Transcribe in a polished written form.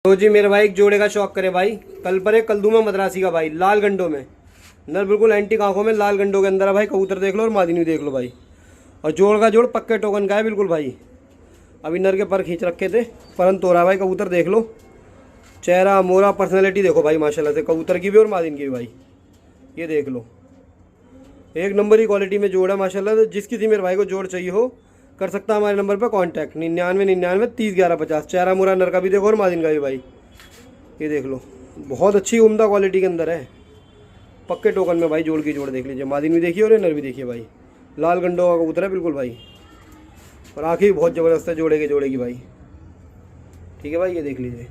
तो जी मेरे भाई एक जोड़े का शौक करे भाई, कल पर एक कलदूमा मद्रासी का भाई, लाल गंडों में नर, बिल्कुल एंटीक आंखों में, लाल गंडों के अंदर है भाई। कबूतर देख लो और मादिनी देख लो भाई, और जोड़ का जोड़ पक्के टोकन का है बिल्कुल भाई। अभी नर के पर खींच रखे थे, परंतु हो रहा है भाई। कबूतर देख लो, चेहरा मोरा पर्सनैलिटी देखो भाई माशाल्लाह से, कबूतर की भी और मादिन की भी भाई। ये देख लो, एक नंबर की क्वालिटी में जोड़ है माशाल्लाह। तो जिस किसी मेरे भाई को जोड़ चाहिए हो, कर सकता है हमारे नंबर पर कांटेक्ट 99 चेहरा मोरा नर का भी देखो और मादिन का भी भाई। ये देख लो, बहुत अच्छी उम्दा क्वालिटी के अंदर है, पक्के टोकन में भाई। जोड़ की जोड़ देख लीजिए, मादिन भी देखिए और ये नर भी देखिए भाई। लाल गंडों का कबूतर है बिल्कुल भाई, और आँखें भी बहुत ज़बरदस्त है जोड़े की भाई। ठीक है भाई, ये देख लीजिए।